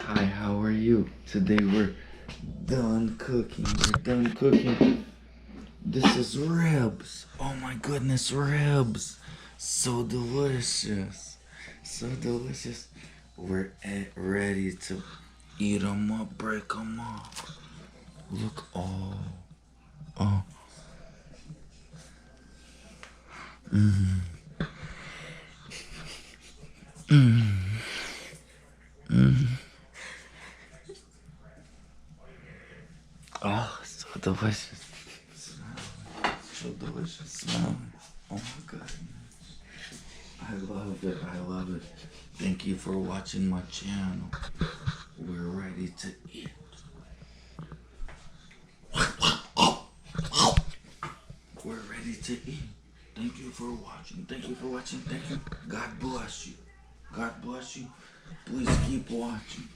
Hi, how are you? Today we're done cooking. We're done cooking. This is ribs. Oh my goodness, ribs. So delicious. So delicious. We're ready to eat them up, break them up. Look, oh, oh. Oh, so delicious. So delicious smell. Oh my goodness. I love it. I love it. Thank you for watching my channel. We're ready to eat. We're ready to eat. Thank you for watching. Thank you for watching. Thank you. God bless you. God bless you. Please keep watching.